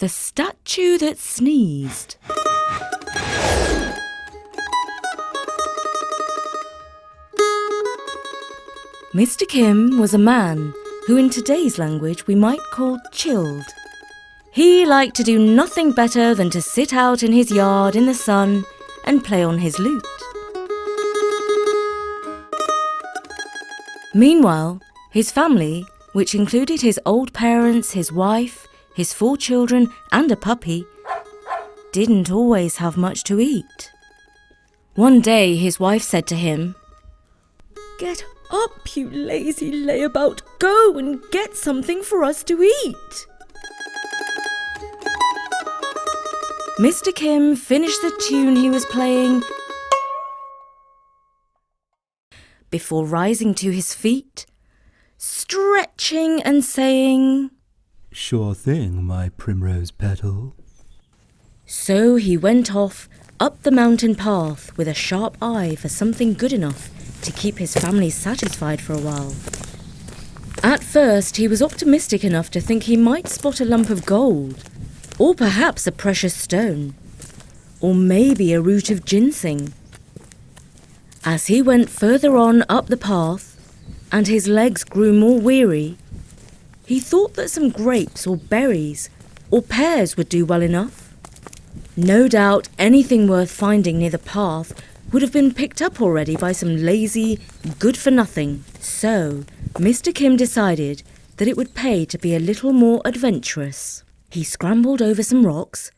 The statue that sneezed. Mr. Kim was a man who in today's language we might call chilled. He liked to do nothing better than to sit out in his yard in the sun and play on his lute. Meanwhile, his family, which included his old parents, his wife, his 4 children and a puppy, didn't always have much to eat. One day his wife said to him, "Get up, you lazy layabout, go and get something for us to eat." Mr. Kim finished the tune he was playing before rising to his feet, stretching and saying, "Sure thing, my primrose petal." So he went off up the mountain path with a sharp eye for something good enough to keep his family satisfied for a while. At first, he was optimistic enough to think he might spot a lump of gold, or perhaps a precious stone, or maybe a root of ginseng. As he went further on up the path, and his legs grew more weary, he thought that some grapes or berries or pears would do well enough. No doubt anything worth finding near the path would have been picked up already by some lazy, good-for-nothing. So, Mr. Kim decided that it would pay to be a little more adventurous. He scrambled over some rocks,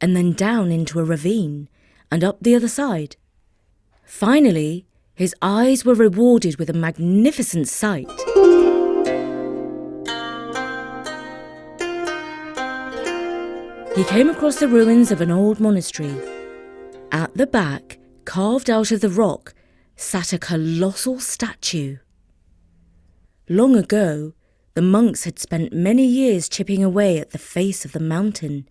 and then down into a ravine, and up the other side. Finally, his eyes were rewarded with a magnificent sight. He came across the ruins of an old monastery. At the back, carved out of the rock, sat a colossal statue. Long ago, the monks had spent many years chipping away at the face of the mountain,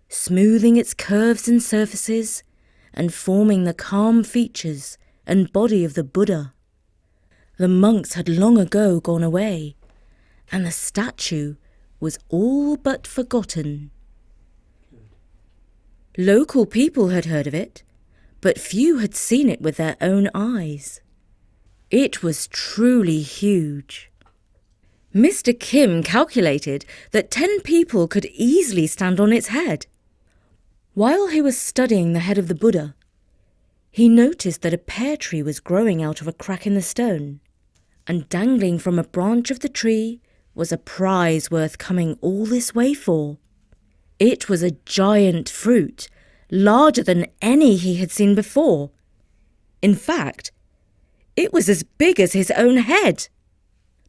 smoothing its curves and surfaces, and forming the calm features and body of the Buddha. The monks had long ago gone away, and the statue was all but forgotten. Local people had heard of it, but few had seen it with their own eyes. It was truly huge. Mr. Kim calculated that 10 people could easily stand on its head. While he was studying the head of the Buddha, he noticed that a pear tree was growing out of a crack in the stone, and dangling from a branch of the tree was a prize worth coming all this way for. It was a giant fruit, larger than any he had seen before. In fact, it was as big as his own head.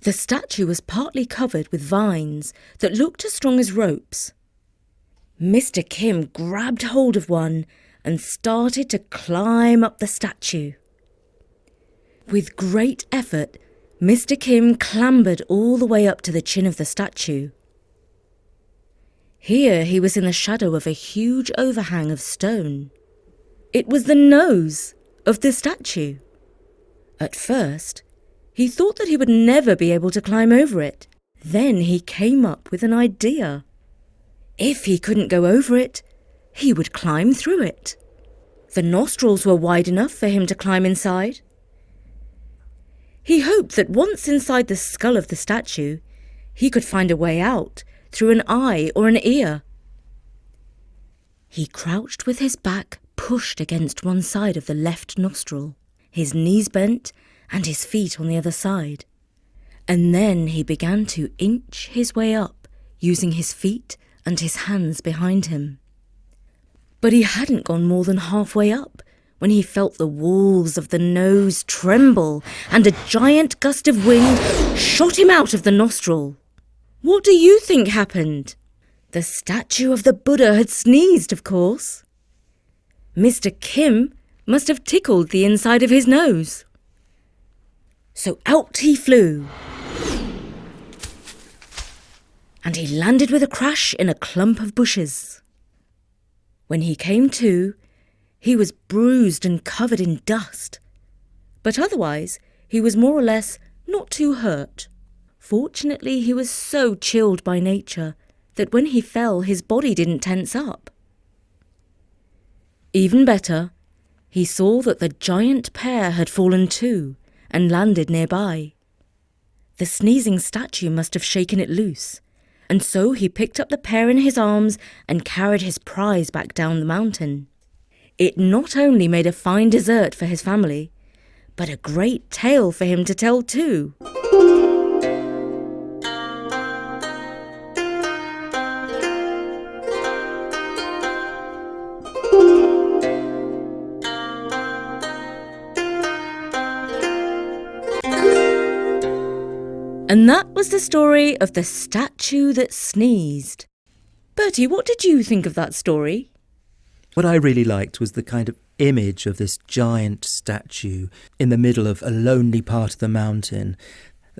The statue was partly covered with vines that looked as strong as ropes. Mr. Kim grabbed hold of one and started to climb up the statue. With great effort, Mr. Kim clambered all the way up to the chin of the statue. Here he was in the shadow of a huge overhang of stone. It was the nose of the statue. At first, he thought that he would never be able to climb over it. Then he came up with an idea. If he couldn't go over it, he would climb through it. The nostrils were wide enough for him to climb inside. He hoped that once inside the skull of the statue, he could find a way out through an eye or an ear. He crouched with his back pushed against one side of the left nostril, his knees bent and his feet on the other side. And then he began to inch his way up, using his feet and his hands behind him. But he hadn't gone more than halfway up when he felt the walls of the nose tremble and a giant gust of wind shot him out of the nostril. What do you think happened? The statue of the Buddha had sneezed, of course. Mr. Kim must have tickled the inside of his nose. So out he flew. And he landed with a crash in a clump of bushes. When he came to, he was bruised and covered in dust. But otherwise, he was more or less not too hurt. Fortunately, he was so chilled by nature that when he fell, his body didn't tense up. Even better, he saw that the giant pear had fallen too and landed nearby. The sneezing statue must have shaken it loose, and so he picked up the pear in his arms and carried his prize back down the mountain. It not only made a fine dessert for his family, but a great tale for him to tell too. And that was the story of the statue that sneezed. Bertie, what did you think of that story? What I really liked was the kind of image of this giant statue in the middle of a lonely part of the mountain.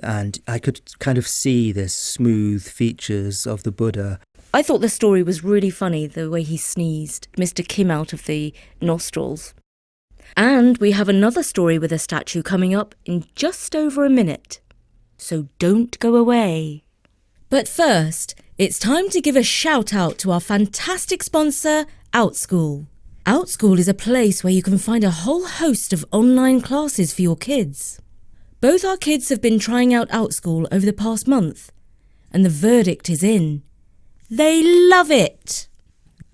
And I could kind of see the smooth features of the Buddha. I thought the story was really funny, the way he sneezed Mr. Kim out of the nostrils. And we have another story with a statue coming up in just over a minute. So don't go away. But first, it's time to give a shout out to our fantastic sponsor, OutSchool. OutSchool is a place where you can find a whole host of online classes for your kids. Both our kids have been trying out OutSchool over the past month, and the verdict is in. They love it!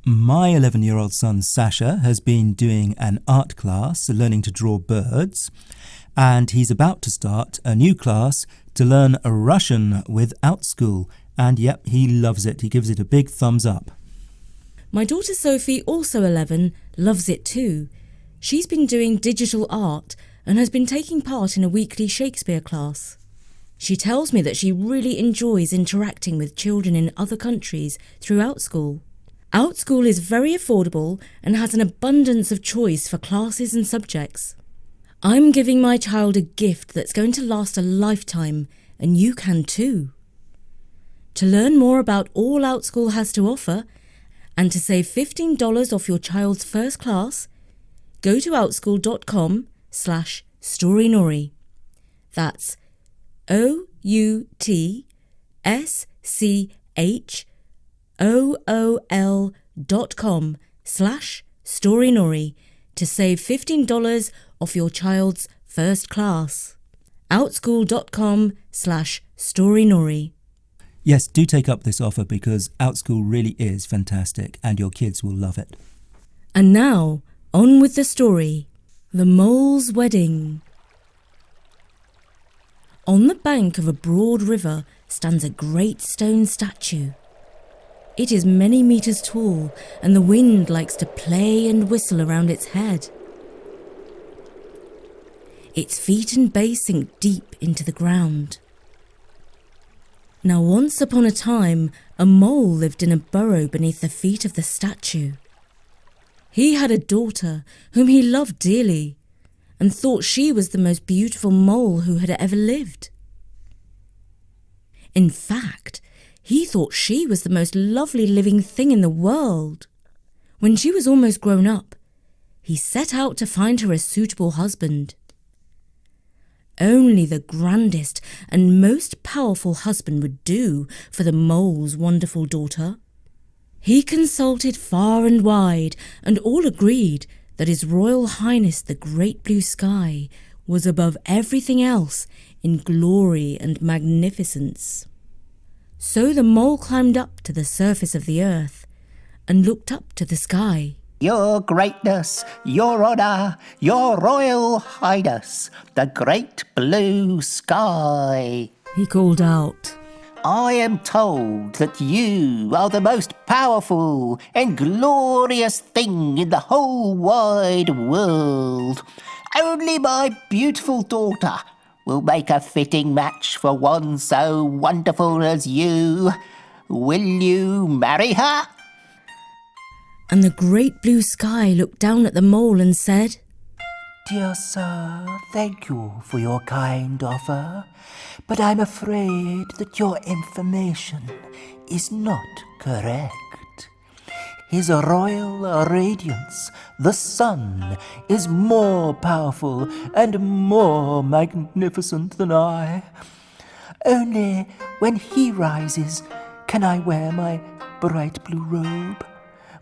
My 11-year-old son Sasha has been doing an art class learning to draw birds, and he's about to start a new class to learn Russian with OutSchool. And yep, he loves it. He gives it a big thumbs up. My daughter Sophie, also 11, loves it too. She's been doing digital art and has been taking part in a weekly Shakespeare class. She tells me that she really enjoys interacting with children in other countries through OutSchool. OutSchool is very affordable and has an abundance of choice for classes and subjects. I'm giving my child a gift that's going to last a lifetime, and you can too. To learn more about all OutSchool has to offer, and to save $15 off your child's first class, go to outschool.com/storynori. That's outschool.com/storynori to save $15 off your child's first class. outschool.com/storynori. Yes, do take up this offer because OutSchool really is fantastic and your kids will love it. And now, on with the story. The Mole's Wedding. On the bank of a broad river stands a great stone statue. It is many meters tall, and the wind likes to play and whistle around its head. Its feet and base sink deep into the ground. Now once upon a time, a mole lived in a burrow beneath the feet of the statue. He had a daughter whom he loved dearly, and thought she was the most beautiful mole who had ever lived. In fact, he thought she was the most lovely living thing in the world. When she was almost grown up, he set out to find her a suitable husband. Only the grandest and most powerful husband would do for the mole's wonderful daughter. He consulted far and wide, and all agreed that His Royal Highness the Great Blue Sky was above everything else in glory and magnificence. So the mole climbed up to the surface of the earth and looked up to the sky. Your greatness, your honour, your royal highness, the great blue sky. He called out. I am told that you are the most powerful and glorious thing in the whole wide world. Only my beautiful daughter will make a fitting match for one so wonderful as you. Will you marry her? And the great blue sky looked down at the mole and said, Dear sir, thank you for your kind offer, but I'm afraid that your information is not correct. His royal radiance, the sun, is more powerful and more magnificent than I. Only when he rises Can I wear my bright blue robe?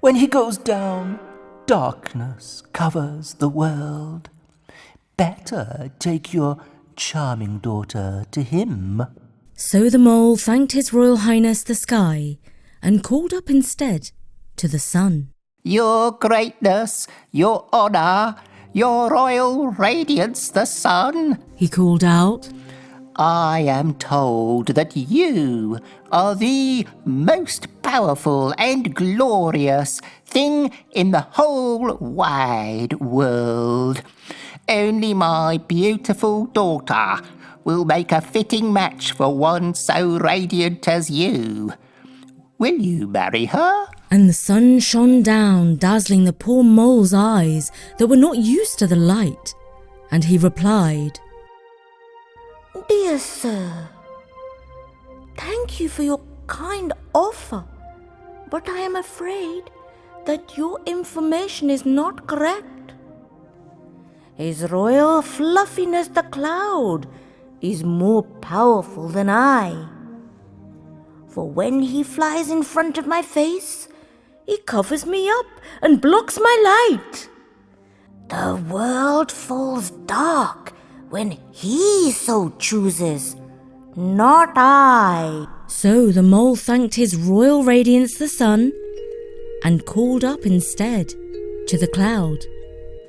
When he goes down, darkness covers the world. Better take your charming daughter to him. So the mole thanked His Royal Highness the Sky and called up instead to the sun. Your greatness, your honour, your royal radiance, the sun. He called out. I am told that you are the most powerful and glorious thing in the whole wide world. Only my beautiful daughter will make a fitting match for one so radiant as you. Will you marry her? And the sun shone down, dazzling the poor mole's eyes that were not used to the light. And he replied, Dear sir, thank you for your kind offer, but I am afraid that your information is not correct. His Royal Fluffiness the Cloud is more powerful than I. For when he flies in front of my face, he covers me up and blocks my light. The world falls dark when he so chooses, not I. So the mole thanked His Royal Radiance the sun and called up instead to the cloud.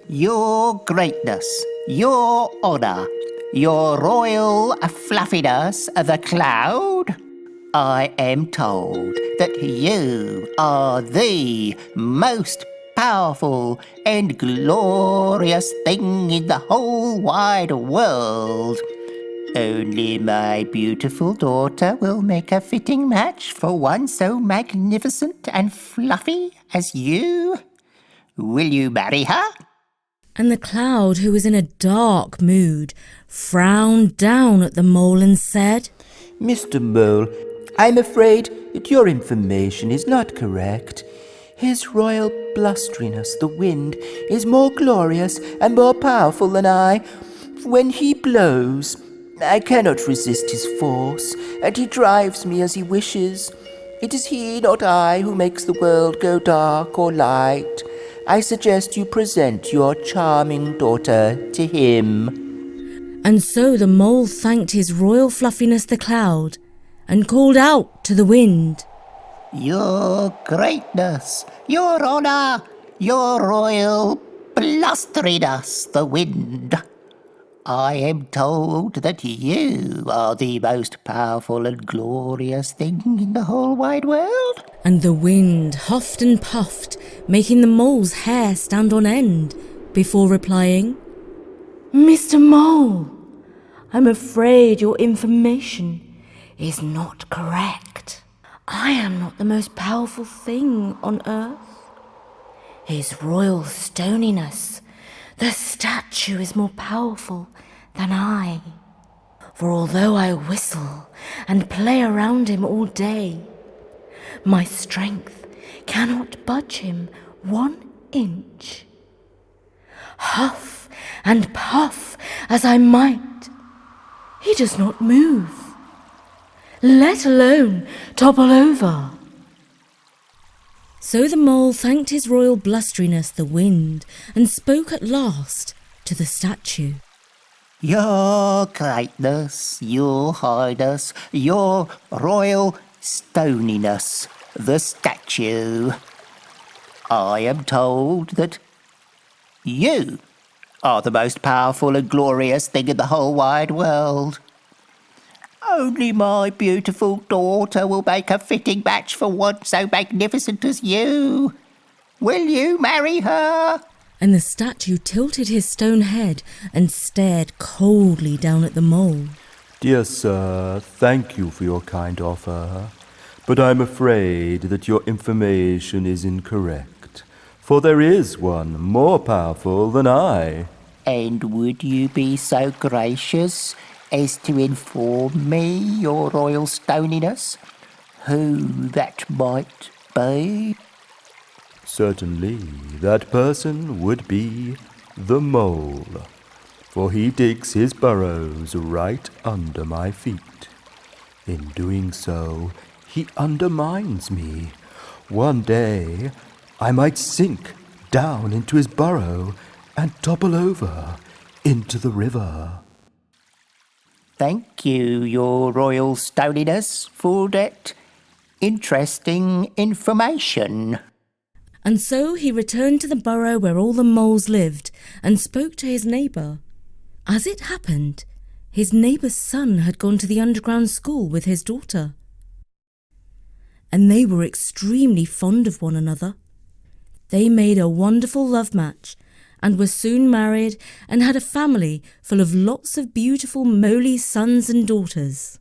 Your greatness, your honour, your royal fluffiness, the cloud. I am told that you are the most powerful and glorious thing in the whole wide world. Only my beautiful daughter will make a fitting match for one so magnificent and fluffy as you. Will you marry her? And the cloud, who was in a dark mood, frowned down at the mole and said, Mr. Mole, I'm afraid that your information is not correct. His royal blusteriness, the wind, is more glorious and more powerful than I. When he blows, I cannot resist his force, and he drives me as he wishes. It is he, not I, who makes the world go dark or light. I suggest you present your charming daughter to him. And so the mole thanked His Royal Fluffiness the cloud and called out to the wind. Your greatness, your honour, your royal blusteriness, the wind. I am told that you are the most powerful and glorious thing in the whole wide world. And the wind huffed and puffed, making the mole's hair stand on end, before replying, Mr. Mole, I'm afraid your information is not correct. I am not the most powerful thing on earth. His royal stoniness, the statue, is more powerful than I. For although I whistle and play around him all day, my strength cannot budge him 1 inch. Huff and puff as I might, he does not move, let alone topple over. So the mole thanked His Royal Blusteriness the wind and spoke at last to the statue. Your greatness, your highness, your royal stoniness, the statue. I am told that you are the most powerful and glorious thing in the whole wide world. Only my beautiful daughter will make a fitting match for one so magnificent as you. Will you marry her? And the statue tilted his stone head and stared coldly down at the mole. Dear sir, thank you for your kind offer, but I'm afraid that your information is incorrect, for there is one more powerful than I. And would you be so gracious as to inform me, your royal stoniness, who that might be? Certainly, that person would be the mole, for he digs his burrows right under my feet. In doing so, he undermines me. One day, I might sink down into his burrow and topple over into the river. Thank you, Your Royal Stoniness, for that interesting information. And so he returned to the burrow where all the moles lived and spoke to his neighbour. As it happened, his neighbour's son had gone to the underground school with his daughter. And they were extremely fond of one another. They made a wonderful love match and were soon married and had a family full of lots of beautiful moly sons and daughters.